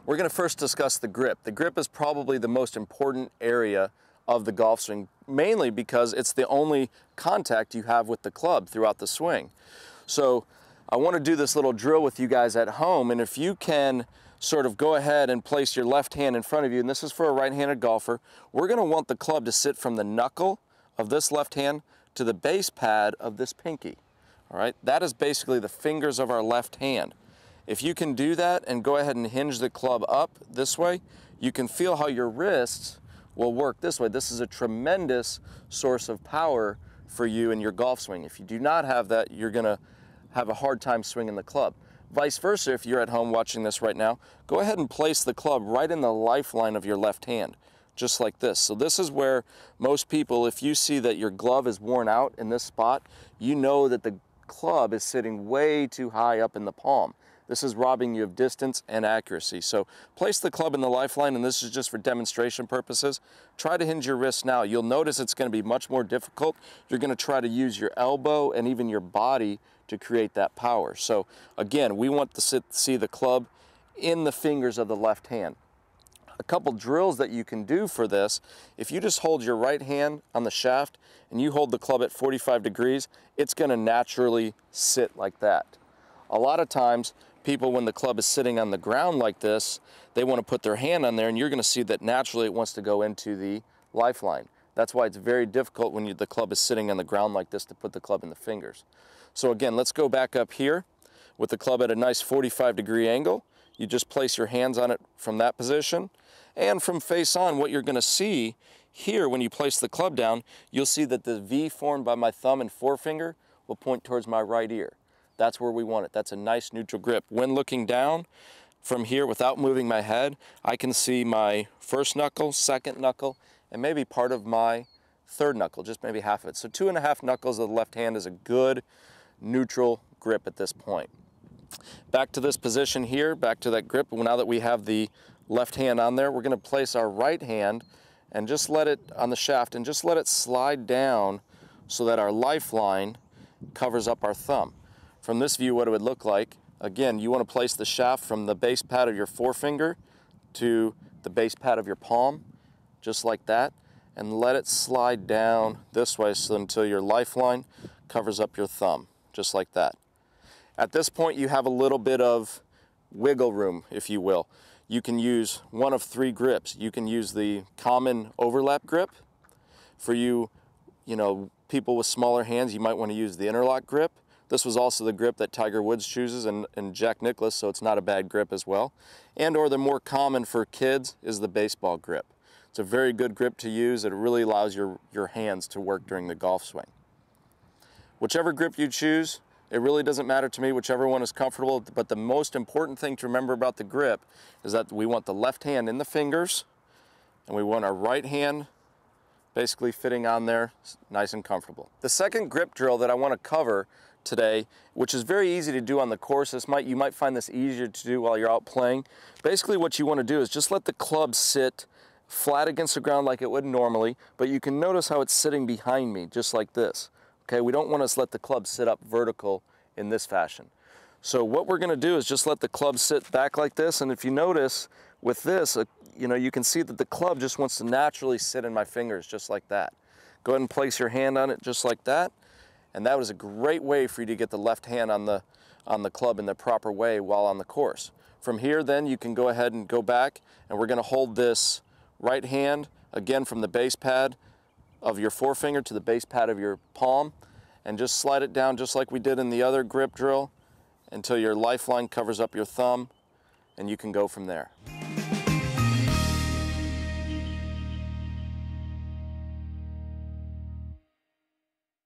We're going to first discuss the grip. The grip is probably the most important area of the golf swing, mainly because it's the only contact you have with the club throughout the swing. So I want to do this little drill with you guys at home, and if you can sort of go ahead and place your left hand in front of you, and this is for a right-handed golfer, we're going to want the club to sit from the knuckle of this left hand to the base pad of this pinky. All right, that is basically the fingers of our left hand. If you can do that and go ahead and hinge the club up this way, you can feel how your wrists will work this way. This is a tremendous source of power for you in your golf swing. If you do not have that, you're gonna have a hard time swinging the club. Vice versa, if you're at home watching this right now, go ahead and place the club right in the lifeline of your left hand, just like this. So this is where most people, if you see that your glove is worn out in this spot, you know that the club is sitting way too high up in the palm. This is robbing you of distance and accuracy. So place the club in the lifeline, and this is just for demonstration purposes. Try to hinge your wrists now. You'll notice it's going to be much more difficult. You're going to try to use your elbow and even your body to create that power. So again, we want to see the club in the fingers of the left hand. A couple drills that you can do for this: if you just hold your right hand on the shaft and you hold the club at 45 degrees, it's going to naturally sit like that. A lot of times, people, when the club is sitting on the ground like this, they want to put their hand on there, and you're going to see that naturally it wants to go into the lifeline. That's why it's very difficult when the club is sitting on the ground like this to put the club in the fingers. So again, let's go back up here with the club at a nice 45-degree angle. You just place your hands on it from that position. And from face on, what you're going to see here when you place the club down, you'll see that the V formed by my thumb and forefinger will point towards my right ear. That's where we want it. That's a nice neutral grip. When looking down from here without moving my head, I can see my first knuckle, second knuckle, and maybe part of my third knuckle, just maybe half of it. So 2.5 knuckles of the left hand is a good neutral grip at this point. Back to this position here, back to that grip. Now that we have the left hand on there, we're going to place our right hand and just let it on the shaft and just let it slide down so that our lifeline covers up our thumb. From this view, what it would look like, again, you want to place the shaft from the base pad of your forefinger to the base pad of your palm, just like that, and let it slide down this way so until your lifeline covers up your thumb, just like that. At this point, you have a little bit of wiggle room, if you will. You can use one of 3 grips. You can use the common overlap grip. For you people with smaller hands, you might want to use the interlock grip. This was also the grip that Tiger Woods chooses and Jack Nicklaus, so it's not a bad grip as well. And or the more common for kids is the baseball grip. It's a very good grip to use. It really allows your hands to work during the golf swing. Whichever grip you choose, it really doesn't matter to me, whichever one is comfortable, but the most important thing to remember about the grip is that we want the left hand in the fingers, and we want our right hand basically fitting on there nice and comfortable. The second grip drill that I want to cover today, which is very easy to do on the course, you might find this easier to do while you're out playing. Basically what you want to do is just let the club sit flat against the ground like it would normally, but you can notice how it's sitting behind me, just like this. Okay, we don't want to let the club sit up vertical in this fashion. So what we're going to do is just let the club sit back like this, and if you notice with this, you can see that the club just wants to naturally sit in my fingers, just like that. Go ahead and place your hand on it just like that, and that was a great way for you to get the left hand on the club in the proper way while on the course. From here then you can go ahead and go back, and we're going to hold this right hand again from the base pad of your forefinger to the base pad of your palm, and just slide it down just like we did in the other grip drill until your lifeline covers up your thumb, and you can go from there.